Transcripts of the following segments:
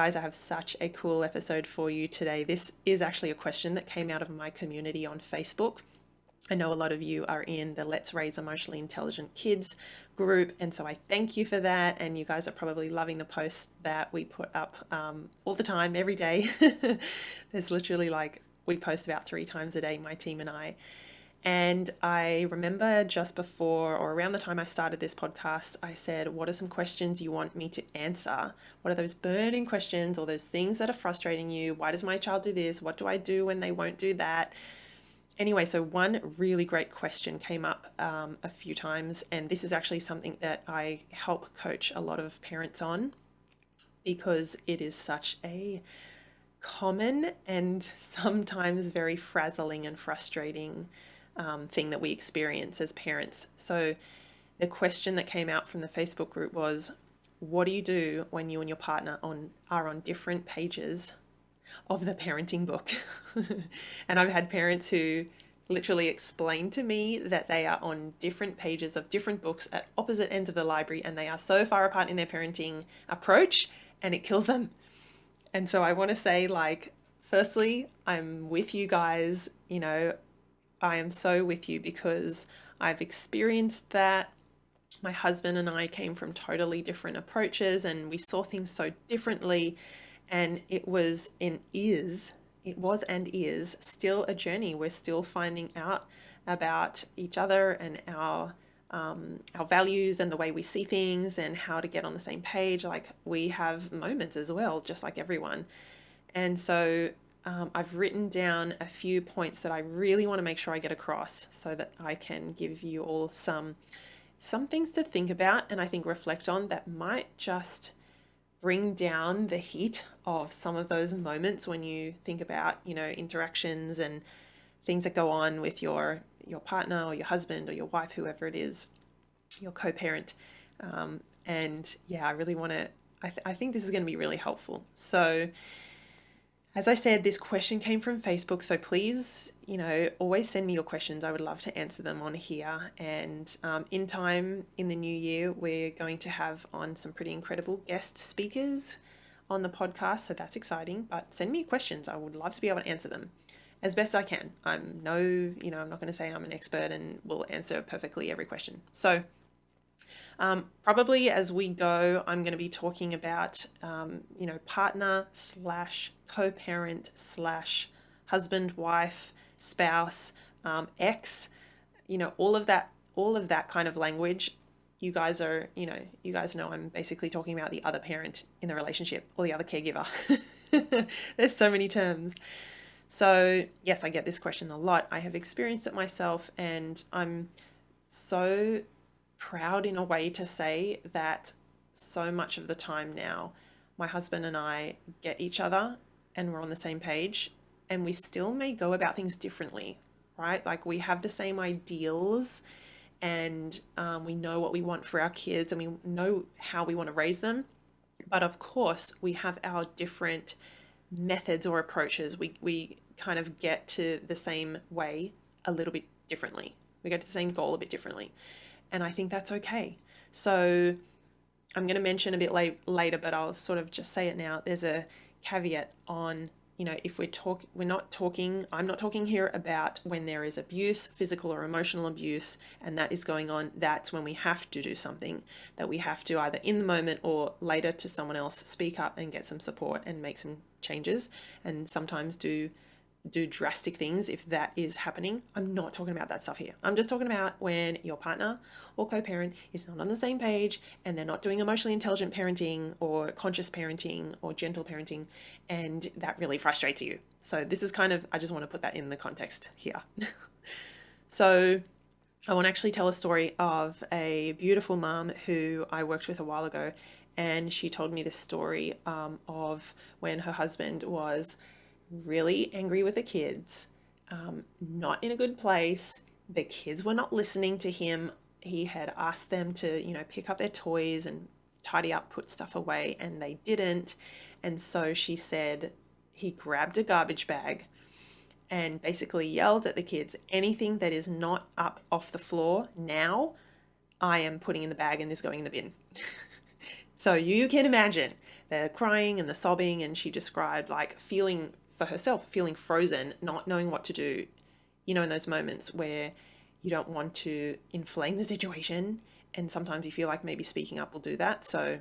guys, I have such a cool episode for you today. This is actually a question that came out of my community on Facebook. I know a lot of you are in the Let's Raise Emotionally Intelligent Kids group, and so I thank you for that. And you guys are probably loving the posts that we put up all the time, every day. There's literally we post about 3 times a day, my team and I. And I remember just before or around the time I started this podcast, I said, what are some questions you want me to answer? What are those burning questions or those things that are frustrating you? Why does my child do this? What do I do when they won't do that? Anyway, so one really great question came up a few times, and this is actually something that I help coach a lot of parents on because it is such a common and sometimes very frazzling and frustrating thing that we experience as parents. So the question that came out from the Facebook group was, what do you do when you and your partner are on different pages of the parenting book? And I've had parents who literally explain to me that they are on different pages of different books at opposite ends of the library, and they are so far apart in their parenting approach, and it kills them. And so I want to say, firstly, I'm with you guys. I am so with you because I've experienced that. My husband and I came from totally different approaches, and we saw things so differently. And it was and is still a journey. We're still finding out about each other and our values and the way we see things and how to get on the same page. We have moments as well, just like everyone. And so I've written down a few points that I really want to make sure I get across so that I can give you all some things to think about and I think reflect on that might just bring down the heat of some of those moments when you think about, interactions and things that go on with your partner or your husband or your wife, whoever it is, your co-parent. And yeah, I really want to, I think this is going to be really helpful. So as I said, this question came from Facebook, so please, always send me your questions. I would love to answer them on here. And in time, in the new year, we're going to have on some pretty incredible guest speakers on the podcast, so that's exciting. But send me questions. I would love to be able to answer them as best I can. I'm not going to say I'm an expert and will answer perfectly every question. So probably as we go, I'm going to be talking about, partner / co-parent / husband, wife, spouse, ex, all of that kind of language. You guys know I'm basically talking about the other parent in the relationship or the other caregiver. There's so many terms. So yes, I get this question a lot. I have experienced it myself, and I'm so proud in a way to say that so much of the time now, my husband and I get each other and we're on the same page, and we still may go about things differently, right? We have the same ideals, and we know what we want for our kids, and we know how we want to raise them. But of course, we have our different methods or approaches. We kind of get to the same way a little bit differently. We get to the same goal a bit differently. And I think that's okay. So I'm going to mention a bit later, but I'll sort of just say it now. There's a caveat on, if I'm not talking here about when there is abuse, physical or emotional abuse, and that is going on. That's when we have to do something, that we have to either in the moment or later to someone else speak up and get some support and make some changes, and sometimes do drastic things if that is happening. I'm not talking about that stuff here. I'm just talking about when your partner or co-parent is not on the same page and they're not doing emotionally intelligent parenting or conscious parenting or gentle parenting, and that really frustrates you. So this is I just want to put that in the context here. So I want to actually tell a story of a beautiful mom who I worked with a while ago, and she told me this story of when her husband was really angry with the kids, not in a good place. The kids were not listening to him. He had asked them to, pick up their toys and tidy up, put stuff away, and they didn't. And so she said he grabbed a garbage bag and basically yelled at the kids, anything that is not up off the floor now, I am putting in the bag and is going in the bin. So you can imagine the crying and the sobbing, and she described like feeling for herself, feeling frozen, not knowing what to do, you know, in those moments where you don't want to inflame the situation. And sometimes you feel like maybe speaking up will do that. So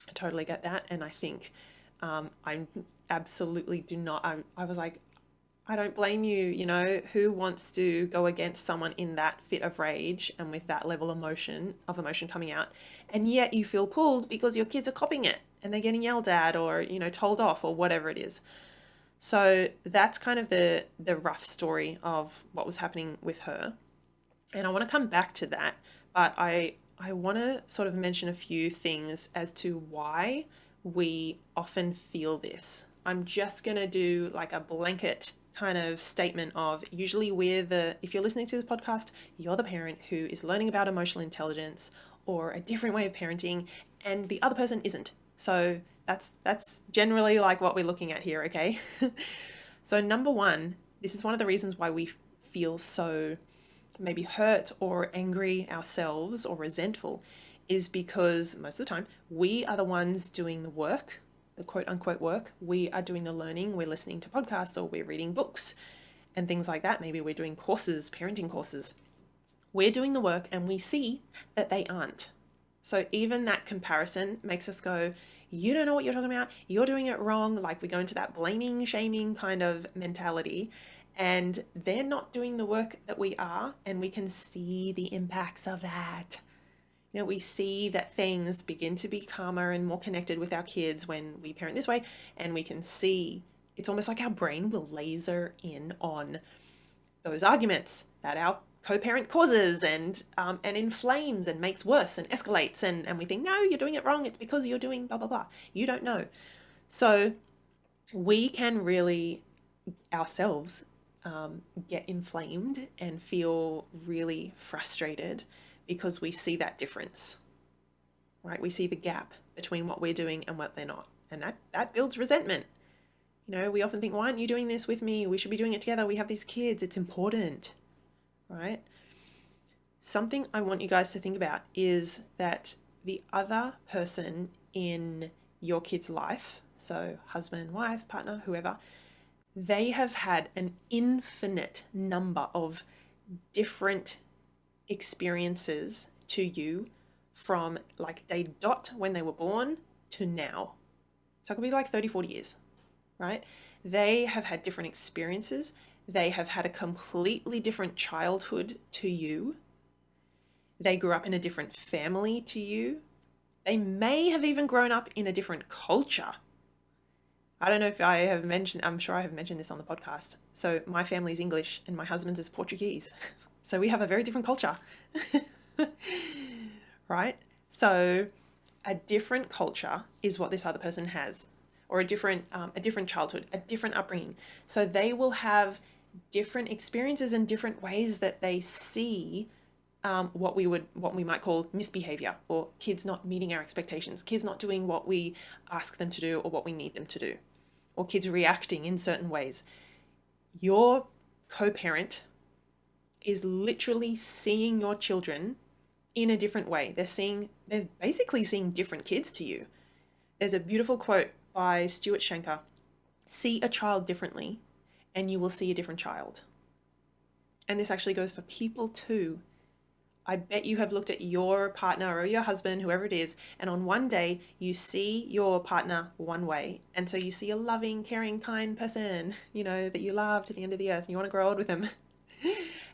I totally get that. And I think I absolutely do not, I was like, I don't blame you. You know, who wants to go against someone in that fit of rage and with that level of emotion coming out, and yet you feel pulled because your kids are copying it and they're getting yelled at or, you know, told off or whatever it is. So that's kind of the rough story of what was happening with her. And I want to come back to that, but I want to sort of mention a few things as to why we often feel this. I'm just going to do like a blanket kind of statement of, usually if you're listening to this podcast, you're the parent who is learning about emotional intelligence or a different way of parenting, and the other person isn't. So that's generally like what we're looking at here, okay? So number one, this is one of the reasons why we feel so maybe hurt or angry ourselves or resentful, is because most of the time we are the ones doing the work, the quote unquote work. We are doing the learning. We're listening to podcasts or we're reading books and things like that. Maybe we're doing courses, parenting courses. We're doing the work and we see that they aren't. So even that comparison makes us go, you don't know what you're talking about. You're doing it wrong. Like we go into that blaming, shaming kind of mentality, and they're not doing the work that we are. And we can see the impacts of that. You know, we see that things begin to be calmer and more connected with our kids when we parent this way, and we can see it's almost like our brain will laser in on those arguments that our co-parent causes and inflames and makes worse and escalates, and we think, no, you're doing it wrong. It's because you're doing blah, blah, blah. You don't know. So we can really ourselves get inflamed and feel really frustrated because we see that difference, right? We see the gap between what we're doing and what they're not. And that builds resentment. You know, we often think, why aren't you doing this with me? We should be doing it together. We have these kids. It's important, right? Something I want you guys to think about is that the other person in your kid's life, so husband, wife, partner, whoever, they have had an infinite number of different experiences to you from like day dot when they were born to now. So it could be like 30, 40 years, right? They have had different experiences. They have had a completely different childhood to you. They grew up in a different family to you. They may have even grown up in a different culture. I don't know if I have mentioned, I'm sure I have mentioned this on the podcast. So my family's English and my husband's is Portuguese. So we have a very different culture, right? So a different culture is what this other person has, or a different childhood, a different upbringing. So they will have different experiences and different ways that they see what we might call misbehavior, or kids not meeting our expectations, kids not doing what we ask them to do or what we need them to do, or kids reacting in certain ways. Your co-parent is literally seeing your children in a different way. They're basically seeing different kids to you. There's a beautiful quote by Stuart Schenker: see a child differently and you will see a different child. And this actually goes for people too. I bet you have looked at your partner or your husband, whoever it is, and on one day you see your partner one way. And so you see a loving, caring, kind person, you know, that you love to the end of the earth and you want to grow old with them.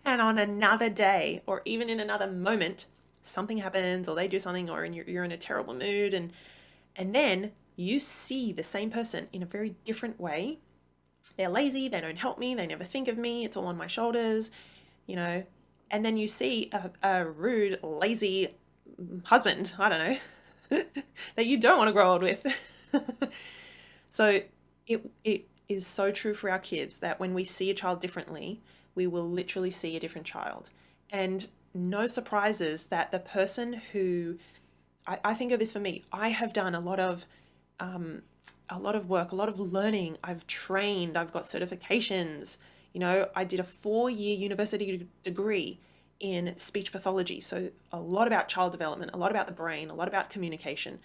And on another day, or even in another moment, something happens or they do something, or you're in a terrible mood, and then you see the same person in a very different way. They're lazy, they don't help me, they never think of me, it's all on my shoulders, you know. And then you see a rude, lazy husband, I don't know, that you don't want to grow old with. So it is so true for our kids that when we see a child differently, we will literally see a different child. And no surprises that the person who, I think of this for me, I have done a lot of work, a lot of learning. I've trained, I've got certifications. You know, I did a 4-year university degree in speech pathology. So a lot about child development, a lot about the brain, a lot about communication.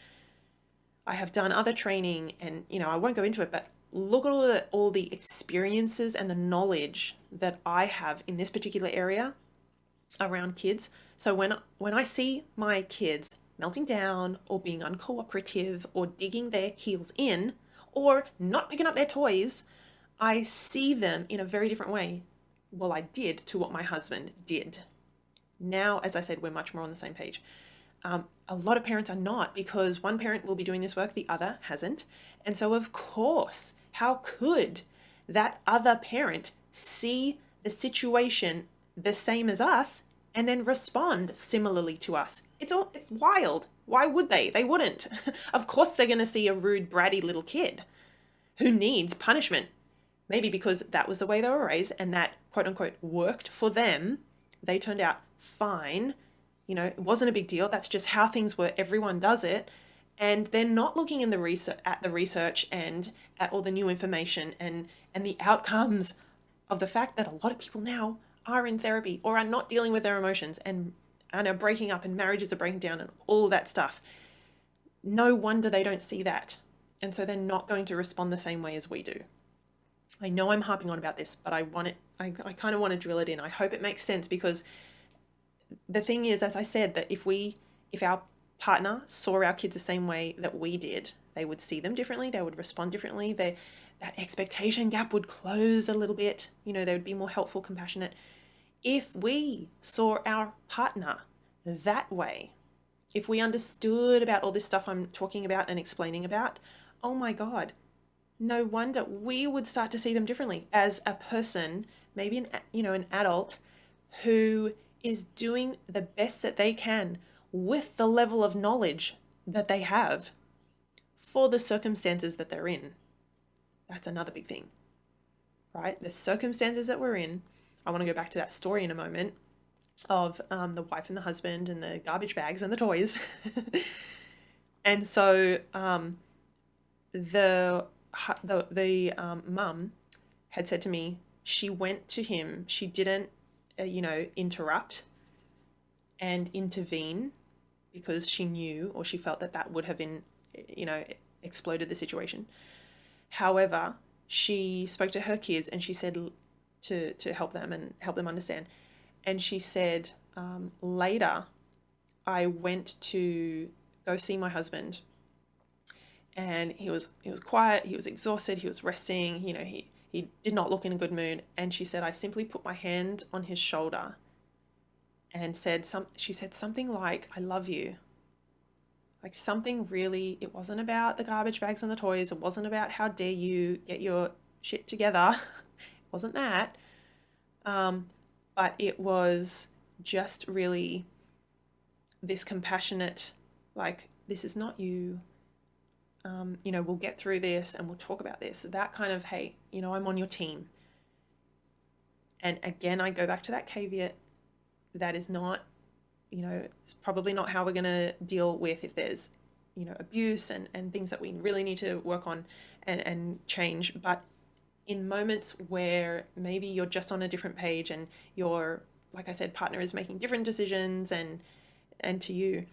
I have done other training, and I won't go into it, but look at all the experiences and the knowledge that I have in this particular area around kids. So when I see my kids melting down or being uncooperative or digging their heels in or not picking up their toys, I see them in a very different way. Well, I did to what my husband did. Now, as I said, we're much more on the same page. A lot of parents are not, because one parent will be doing this work, the other hasn't. And so, of course, how could that other parent see the situation the same as us and then respond similarly to us? It's wild. Why would they? They wouldn't. Of course, they're going to see a rude, bratty little kid who needs punishment. Maybe because that was the way they were raised and that, quote unquote, worked for them. They turned out fine. It wasn't a big deal. That's just how things were. Everyone does it. And they're not looking in the research and at all the new information and the outcomes of the fact that a lot of people now are in therapy or are not dealing with their emotions and are breaking up and marriages are breaking down and all that stuff. No wonder they don't see that. And so they're not going to respond the same way as we do. I know I'm harping on about this, but I kind of want to drill it in. I hope it makes sense, because the thing is, as I said, that if our partner saw our kids the same way that we did, they would see them differently, they would respond differently, that expectation gap would close a little bit, they would be more helpful, compassionate. If we saw our partner that way, if we understood about all this stuff I'm talking about and explaining about, oh my God, no wonder we would start to see them differently as a person, maybe an adult who is doing the best that they can with the level of knowledge that they have for the circumstances that they're in. That's another big thing, right? The circumstances that we're in. I want to go back to that story in a moment of the wife and the husband and the garbage bags and the toys. And so the mum had said to me, she went to him, she didn't interrupt and intervene because she knew, or she felt that would have been, exploded the situation. However, she spoke to her kids and she said to help them and help them understand. And she said, later, I went to go see my husband, and he was quiet, he was exhausted, he was resting, he did not look in a good mood. And she said, I simply put my hand on his shoulder and she said something like, I love you. Like something really, it wasn't about the garbage bags and the toys. It wasn't about how dare you get your shit together. It wasn't that. But it was just really this compassionate, like, this is not you. We'll get through this and we'll talk about this. That kind of, hey, I'm on your team. And again, I go back to that caveat. That is not, it's probably not how we're going to deal with if there's, abuse and things that we really need to work on and change. But in moments where maybe you're just on a different page and your, like I said, partner is making different decisions and to you,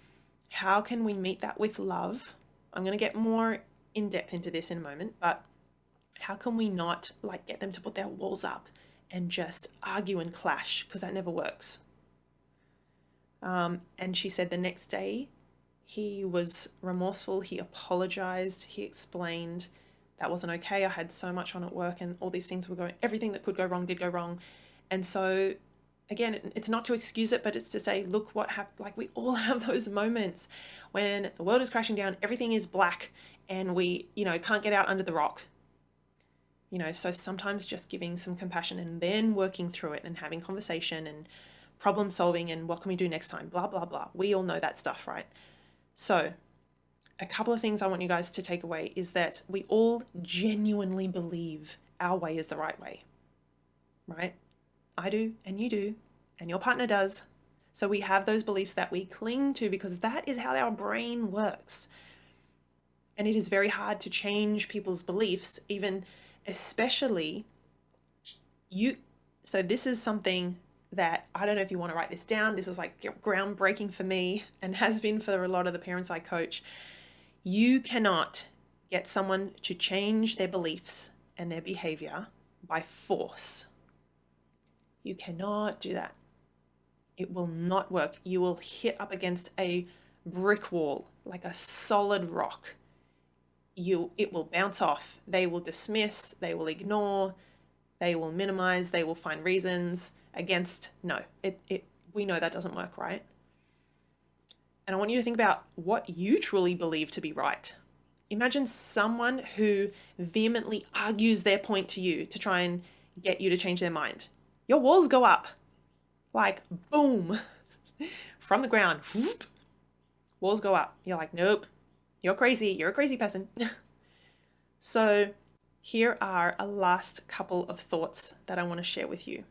how can we meet that with love? I'm going to get more in depth into this in a moment, but how can we not get them to put their walls up and just argue and clash? Because that never works. And she said the next day he was remorseful. He apologized. He explained that wasn't okay. I had so much on at work and all these things were going, everything that could go wrong did go wrong. And so again, it's not to excuse it, but it's to say, look what happened. We all have those moments when the world is crashing down, everything is black, and we, can't get out under the rock. So sometimes just giving some compassion and then working through it and having conversation and problem solving and what can we do next time, blah, blah, blah. We all know that stuff, right? So a couple of things I want you guys to take away is that we all genuinely believe our way is the right way, right? I do, and you do, and your partner does. So we have those beliefs that we cling to because that is how our brain works. And it is very hard to change people's beliefs, especially you. So this is something that, I don't know if you want to write this down. This is groundbreaking for me and has been for a lot of the parents I coach. You cannot get someone to change their beliefs and their behavior by force. You cannot do that. It will not work. You will hit up against a brick wall, like a solid rock. It will bounce off. They will dismiss, they will ignore, they will minimize, they will find reasons against. No, we know that doesn't work, right? And I want you to think about what you truly believe to be right. Imagine someone who vehemently argues their point to you to try and get you to change their mind. Your walls go up, like boom, from the ground. Whoop, walls go up. You're like, nope, you're crazy. You're a crazy person. So here are a last couple of thoughts that I want to share with you.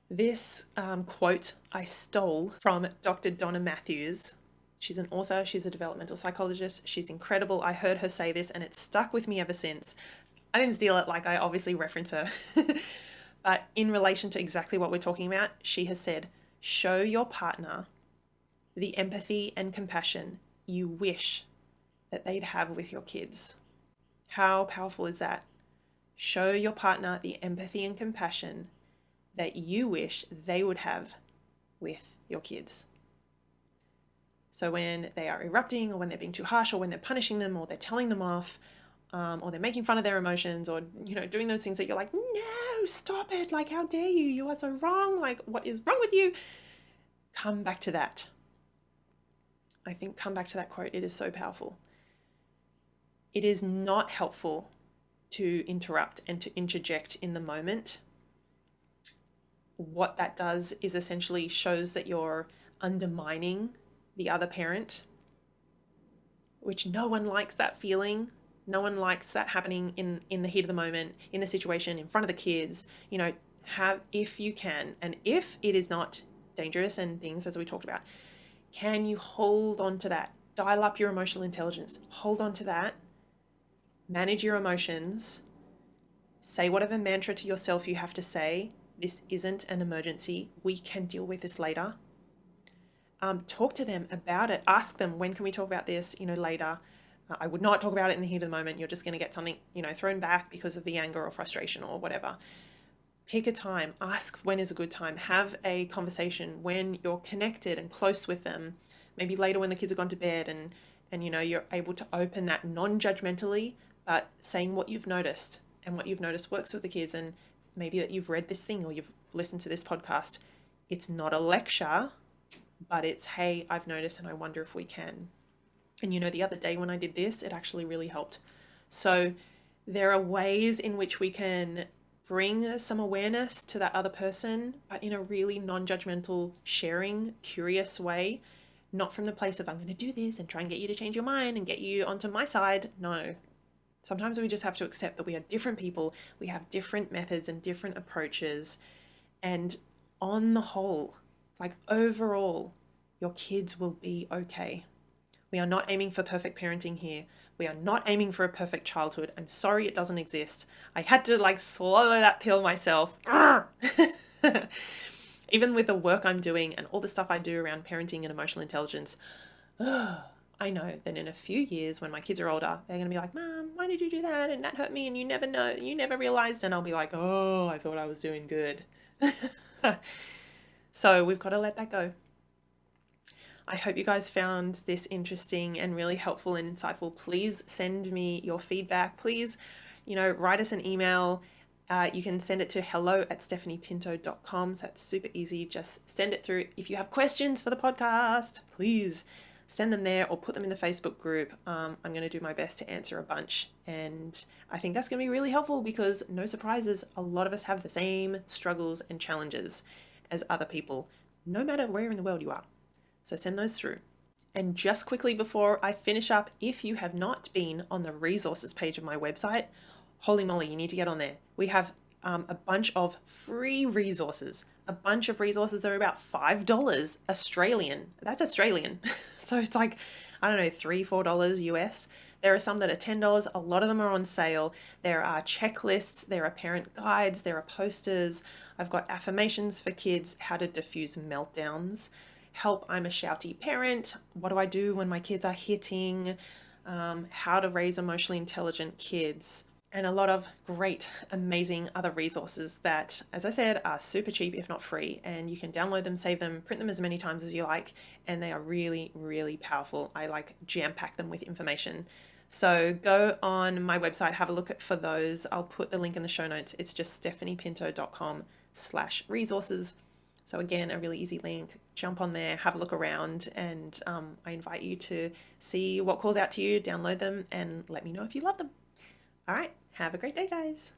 This quote I stole from Dr. Donna Matthews. She's an author, she's a developmental psychologist, she's incredible. I heard her say this and it stuck with me ever since. I didn't steal it, like I obviously reference her. But in relation to exactly what we're talking about, she has said, show your partner the empathy and compassion you wish that they'd have with your kids. How powerful is that? Show your partner the empathy and compassion that you wish they would have with your kids. So when they are erupting, or when they're being too harsh, or when they're punishing them, or they're telling them off, or they're making fun of their emotions, or doing those things that you're like, no, stop it, like how dare you, you are so wrong, like what is wrong with you? Come back to that. I think come back to that quote. It is so powerful. It is not helpful to interrupt and to interject in the moment. What that does is essentially shows that you're undermining the other parent, which no one likes that feeling. No one likes that happening in the heat of the moment, in the situation, in front of the kids. If you can, and if it is not dangerous and things as we talked about, can you hold on to that? Dial up your emotional intelligence. Hold on to that. Manage your emotions. Say whatever mantra to yourself you have to say. This isn't an emergency. We can deal with this later. Talk to them about it. Ask them, when can we talk about this, later? I would not talk about it in the heat of the moment. You're just going to get something, thrown back because of the anger or frustration or whatever. Pick a time. Ask when is a good time. Have a conversation when you're connected and close with them. Maybe later when the kids have gone to bed and you're able to open that non-judgmentally, but saying what you've noticed, and what you've noticed works with the kids, and maybe that you've read this thing or you've listened to this podcast. It's not a lecture, but it's, hey, I've noticed and I wonder if we can. And the other day when I did this, it actually really helped. So there are ways in which we can bring some awareness to that other person, but in a really non-judgmental, sharing, curious way, not from the place of I'm going to do this and try and get you to change your mind and get you onto my side. No. Sometimes we just have to accept that we are different people. We have different methods and different approaches. And on the whole, like overall, your kids will be okay. We are not aiming for perfect parenting here. We are not aiming for a perfect childhood. I'm sorry it doesn't exist. I had to swallow that pill myself. Even with the work I'm doing and all the stuff I do around parenting and emotional intelligence, I know that in a few years when my kids are older, they're going to be like, Mom, why did you do that? And that hurt me and you never realized. And I'll be like, oh, I thought I was doing good. So we've got to let that go. I hope you guys found this interesting and really helpful and insightful. Please send me your feedback. Please, write us an email. You can send it to hello@stephaniepinto.com. So that's super easy. Just send it through. If you have questions for the podcast, please send them there or put them in the Facebook group. I'm going to do my best to answer a bunch. And I think that's going to be really helpful because no surprises, a lot of us have the same struggles and challenges as other people, no matter where in the world you are. So send those through. And just quickly before I finish up, if you have not been on the resources page of my website, holy moly, you need to get on there. We have a bunch of free resources, a bunch of resources that are about $5 Australian. That's Australian. So it's like, I don't know, $3, $4 US. There are some that are $10. A lot of them are on sale. There are checklists, there are parent guides, there are posters. I've got affirmations for kids, how to diffuse meltdowns, help, I'm a shouty parent, what do I do when my kids are hitting, how to raise emotionally intelligent kids, and a lot of great, amazing other resources that, as I said, are super cheap, if not free, and you can download them, save them, print them as many times as you like, and they are really, really powerful. I like jam-pack them with information. So go on my website, have a look for those. I'll put the link in the show notes. It's just stephaniepinto.com/resources. So again, a really easy link. Jump on there, have a look around, and I invite you to see what calls out to you, download them, and let me know if you love them. All right, have a great day, guys.